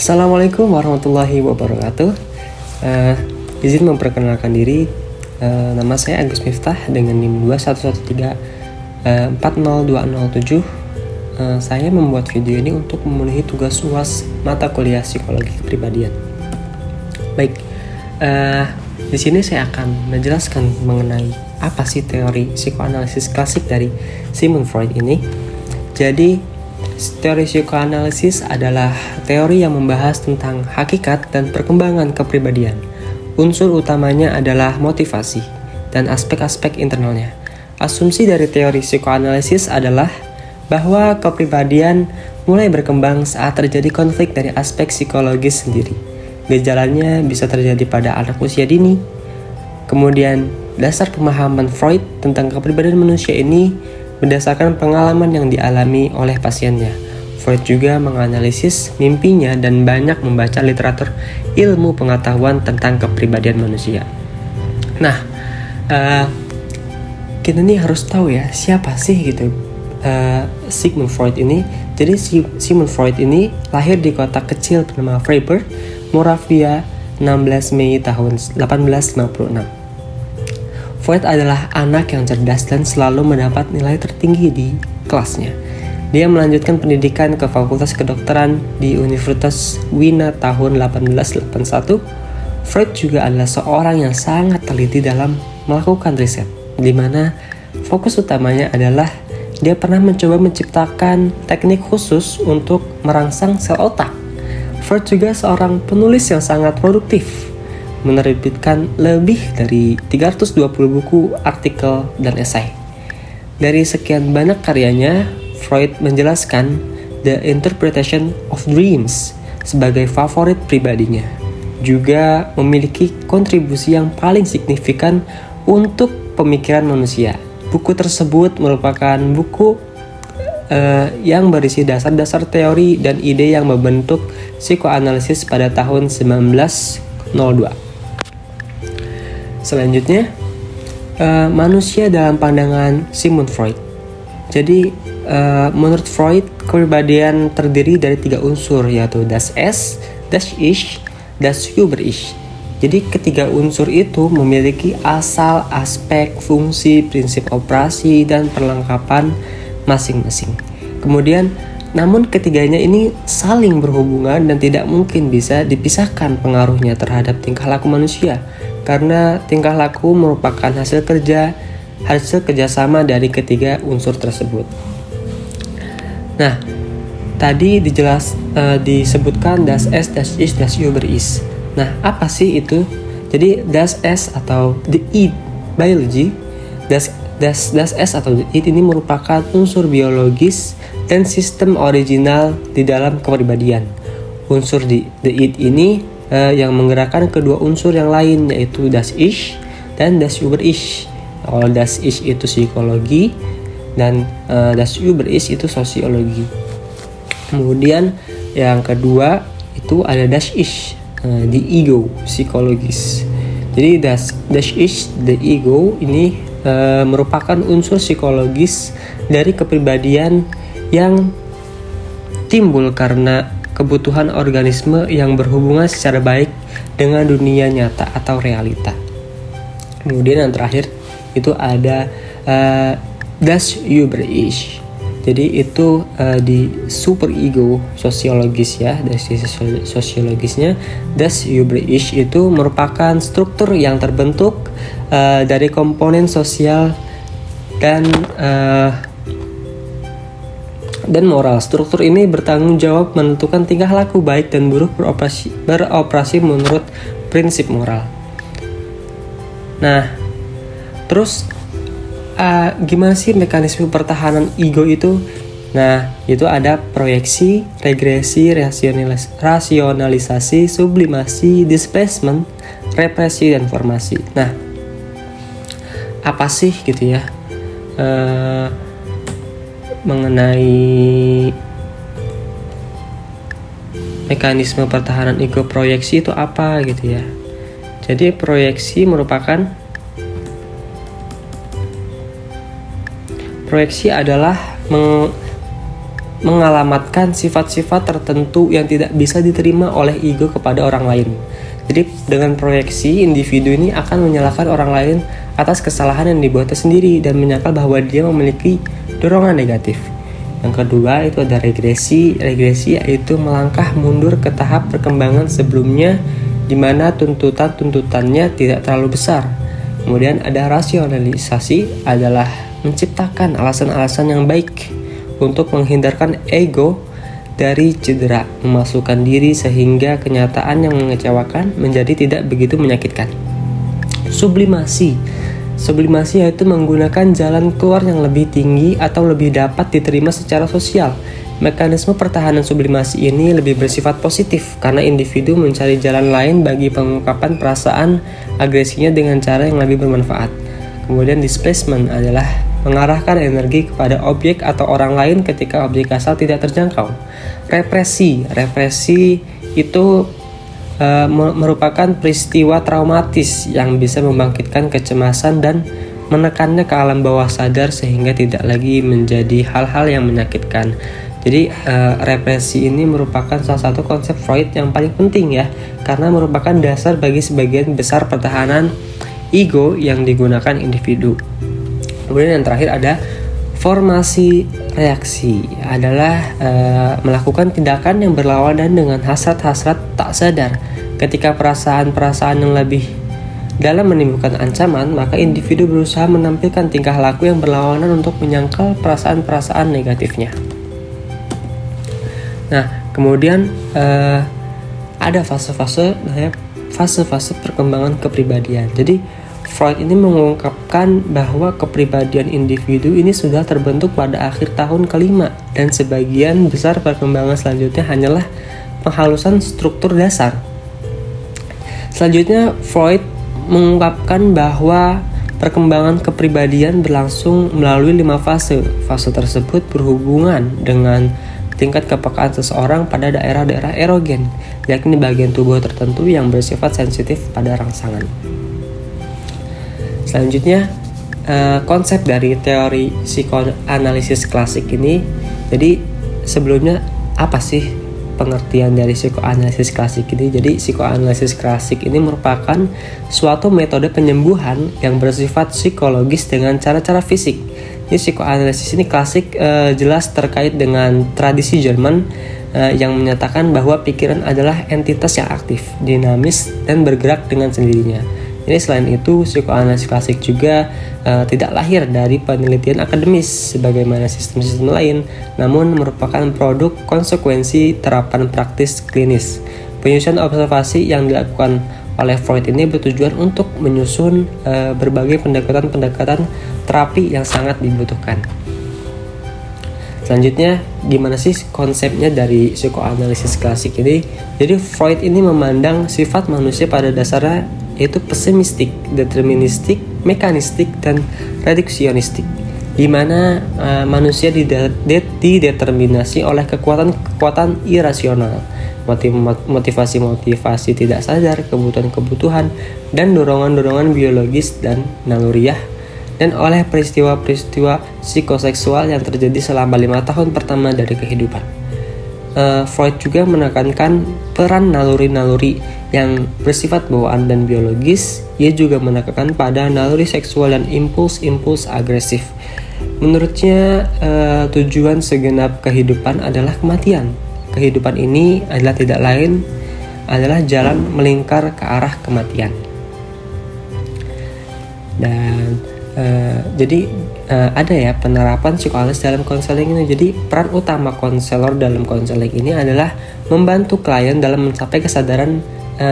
Assalamualaikum warahmatullahi wabarakatuh. Izin memperkenalkan diri. Nama saya Agus Miftah dengan NIM 211340207. Saya membuat video ini untuk memenuhi tugas UAS mata kuliah psikologi kepribadian. Baik, di sini saya akan menjelaskan mengenai apa sih teori psikoanalisis klasik dari Sigmund Freud ini. Jadi, teori psikoanalisis adalah teori yang membahas tentang hakikat dan perkembangan kepribadian. Unsur utamanya adalah motivasi dan aspek-aspek internalnya. Asumsi dari teori psikoanalisis adalah bahwa kepribadian mulai berkembang saat terjadi konflik dari aspek psikologis sendiri. Gejalanya bisa terjadi pada anak usia dini. Kemudian, dasar pemahaman Freud tentang kepribadian manusia ini berdasarkan pengalaman yang dialami oleh pasiennya. Freud juga menganalisis mimpinya dan banyak membaca literatur ilmu pengetahuan tentang kepribadian manusia. Nah, kita nih harus tahu ya siapa sih gitu Sigmund Freud ini. Jadi Sigmund Freud ini lahir di kota kecil bernama Freiburg, Moravia, 16 Mei tahun 1856. Freud adalah anak yang cerdas dan selalu mendapat nilai tertinggi di kelasnya. Dia melanjutkan pendidikan ke Fakultas Kedokteran di Universitas Wina tahun 1881. Freud juga adalah seorang yang sangat teliti dalam melakukan riset, di mana fokus utamanya adalah dia pernah mencoba menciptakan teknik khusus untuk merangsang sel otak. Freud juga seorang penulis yang sangat produktif, menerbitkan lebih dari 320 buku, artikel, dan esai. Dari sekian banyak karyanya, Freud menjelaskan The Interpretation of Dreams sebagai favorit pribadinya. Juga memiliki kontribusi yang paling signifikan untuk pemikiran manusia. Buku tersebut merupakan buku yang berisi dasar-dasar teori dan ide yang membentuk psikoanalisis pada tahun 1902. Selanjutnya, manusia dalam pandangan Sigmund Freud. Jadi, menurut Freud, kepribadian terdiri dari 3 unsur, yaitu das Es, das Ich, das Über-Ich. Jadi, ketiga unsur itu memiliki asal, aspek, fungsi, prinsip operasi, dan perlengkapan masing-masing. Kemudian, namun ketiganya ini saling berhubungan dan tidak mungkin bisa dipisahkan pengaruhnya terhadap tingkah laku manusia, karena tingkah laku merupakan hasil kerjasama dari ketiga unsur tersebut. Nah, tadi disebutkan das Es, das Ich, das Über-Ich. Nah, apa sih itu? Jadi das Es atau the id biology, das Es atau the id ini merupakan unsur biologis dan sistem original di dalam kepribadian. Unsur the id ini yang menggerakkan kedua unsur yang lain, yaitu das Ich dan das Über-Ich. Kalau das Ich itu psikologi dan das Über-Ich itu sosiologi. Kemudian yang kedua itu ada das Ich, the ego, psikologis. Jadi das Ich, the ego ini merupakan unsur psikologis dari kepribadian yang timbul karena kebutuhan organisme yang berhubungan secara baik dengan dunia nyata atau realita. Kemudian yang terakhir itu ada das Über-Ich. Jadi itu di superego sosiologis ya, dari sisi sosiologisnya. Das Über-Ich itu merupakan struktur yang terbentuk dari komponen sosial dan moral. Struktur ini bertanggung jawab menentukan tingkah laku baik dan buruk beroperasi menurut prinsip moral. Nah, terus gimana sih mekanisme pertahanan ego itu? Nah, itu ada proyeksi, regresi, rasionalisasi, sublimasi, displacement, represi, dan formasi. Nah, apa sih gitu ya mengenai mekanisme pertahanan ego? Proyeksi itu apa gitu ya? Jadi proyeksi adalah mengalamatkan sifat-sifat tertentu yang tidak bisa diterima oleh ego kepada orang lain. Jadi dengan proyeksi, individu ini akan menyalahkan orang lain atas kesalahan yang dibuatnya sendiri dan menyangkal bahwa dia memiliki dorongan negatif. Yang kedua itu ada regresi. Regresi yaitu melangkah mundur ke tahap perkembangan sebelumnya di mana tuntutannya tidak terlalu besar. Kemudian ada rasionalisasi, adalah menciptakan alasan-alasan yang baik untuk menghindarkan ego dari cedera, memasukkan diri sehingga kenyataan yang mengecewakan menjadi tidak begitu menyakitkan. Sublimasi yaitu menggunakan jalan keluar yang lebih tinggi atau lebih dapat diterima secara sosial. Mekanisme pertahanan sublimasi ini lebih bersifat positif karena individu mencari jalan lain bagi pengungkapan perasaan agresinya dengan cara yang lebih bermanfaat. Kemudian displacement adalah mengarahkan energi kepada objek atau orang lain ketika objek asal tidak terjangkau. Represi itu merupakan peristiwa traumatis yang bisa membangkitkan kecemasan dan menekannya ke alam bawah sadar sehingga tidak lagi menjadi hal-hal yang menyakitkan. Jadi represi ini merupakan salah satu konsep Freud yang paling penting ya, karena merupakan dasar bagi sebagian besar pertahanan ego yang digunakan individu. Kemudian yang terakhir ada formasi reaksi, adalah melakukan tindakan yang berlawanan dengan hasrat-hasrat tak sadar. Ketika perasaan-perasaan yang lebih dalam menimbulkan ancaman, maka individu berusaha menampilkan tingkah laku yang berlawanan untuk menyangkal perasaan-perasaan negatifnya. Nah, kemudian ada fase-fase perkembangan kepribadian. Jadi Freud ini mengungkapkan bahwa kepribadian individu ini sudah terbentuk pada akhir tahun kelima dan sebagian besar perkembangan selanjutnya hanyalah penghalusan struktur dasar. Selanjutnya Freud mengungkapkan bahwa perkembangan kepribadian berlangsung melalui 5 fase. Fase tersebut berhubungan dengan tingkat kepekaan seseorang pada daerah-daerah erogen, yakni bagian tubuh tertentu yang bersifat sensitif pada rangsangan. Selanjutnya konsep dari teori psikoanalisis klasik ini. Jadi sebelumnya apa sih pengertian dari psikoanalisis klasik ini? Jadi psikoanalisis klasik ini merupakan suatu metode penyembuhan yang bersifat psikologis dengan cara-cara fisik. Jadi psikoanalisis ini klasik jelas terkait dengan tradisi Jerman yang menyatakan bahwa pikiran adalah entitas yang aktif, dinamis, dan bergerak dengan sendirinya. Jadi selain itu, psikoanalisis klasik juga tidak lahir dari penelitian akademis sebagaimana sistem-sistem lain, namun merupakan produk konsekuensi terapan praktis klinis. Penyusunan observasi yang dilakukan oleh Freud ini bertujuan untuk menyusun berbagai pendekatan-pendekatan terapi yang sangat dibutuhkan. Selanjutnya, gimana sih konsepnya dari psikoanalisis klasik ini? Jadi Freud ini memandang sifat manusia pada dasarnya yaitu pesimistik, deterministik, mekanistik, dan reduksionistik, di mana manusia dideterminasi oleh kekuatan-kekuatan irasional, motivasi-motivasi tidak sadar, kebutuhan-kebutuhan, dan dorongan-dorongan biologis dan naluriah, dan oleh peristiwa-peristiwa psikoseksual yang terjadi selama 5 tahun pertama dari kehidupan. Freud juga menekankan peran naluri-naluri yang bersifat bawaan dan biologis. Ia juga menekankan pada naluri seksual dan impuls-impuls agresif. Menurutnya, tujuan segenap kehidupan adalah kematian. Kehidupan ini adalah tidak lain adalah jalan melingkar ke arah kematian. Dan jadi ada ya penerapan psikoanalisis dalam konseling ini. Jadi peran utama konselor dalam konseling ini adalah membantu klien dalam mencapai kesadaran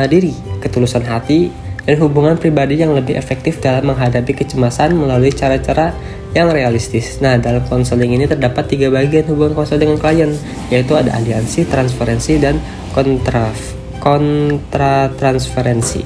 diri, ketulusan hati, dan hubungan pribadi yang lebih efektif dalam menghadapi kecemasan melalui cara-cara yang realistis. Nah, dalam konseling ini terdapat 3 bagian hubungan konselor dengan klien, yaitu ada aliansi, transferensi, dan kontratransferensi.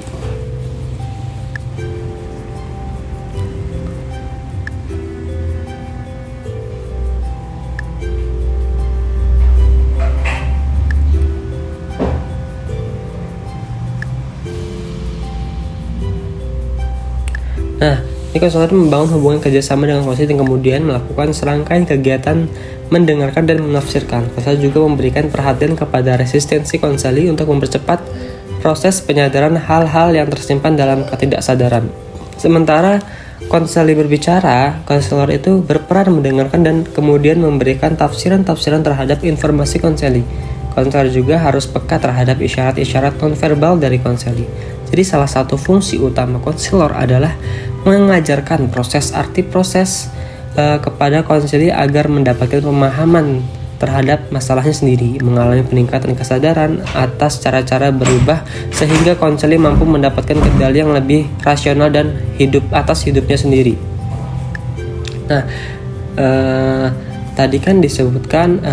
Nah, Jadi konselor membangun hubungan kerjasama dengan konselor dan kemudian melakukan serangkaian kegiatan mendengarkan dan menafsirkan. Konselor juga memberikan perhatian kepada resistensi konseli untuk mempercepat proses penyadaran hal-hal yang tersimpan dalam ketidaksadaran. Sementara konseli berbicara, konselor itu berperan mendengarkan dan kemudian memberikan tafsiran-tafsiran terhadap informasi konseli. Konselor juga harus peka terhadap isyarat-isyarat nonverbal dari konseli. Jadi salah satu fungsi utama konselor adalah mengajarkan arti proses kepada konseli agar mendapatkan pemahaman terhadap masalahnya sendiri, mengalami peningkatan kesadaran atas cara-cara berubah sehingga konseli mampu mendapatkan kendali yang lebih rasional dan atas hidupnya sendiri. Nah, tadi kan disebutkan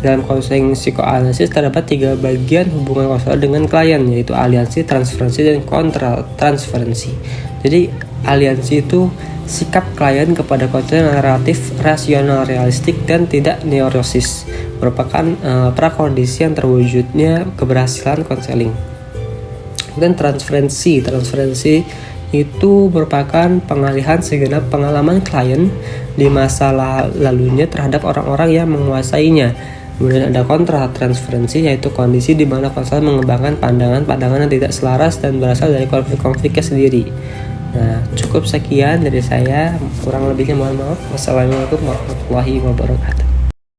dalam konseling psikoanalisis terdapat 3 bagian hubungan konselor dengan klien, yaitu aliansi, transferensi, dan kontra transferensi. Jadi aliansi itu sikap klien kepada konselor yang relatif rasional, realistik, dan tidak neurosis, merupakan prakondisi yang terwujudnya keberhasilan konseling. Dan transferensi itu merupakan pengalihan segenap pengalaman klien di masa lalunya terhadap orang-orang yang menguasainya. Kemudian ada kontra transferensi, yaitu kondisi di mana konselor mengembangkan pandangan-pandangan yang tidak selaras dan berasal dari konflik-konfliknya sendiri. Nah, cukup sekian dari saya, kurang lebihnya mohon maaf. Wassalamualaikum warahmatullahi wabarakatuh.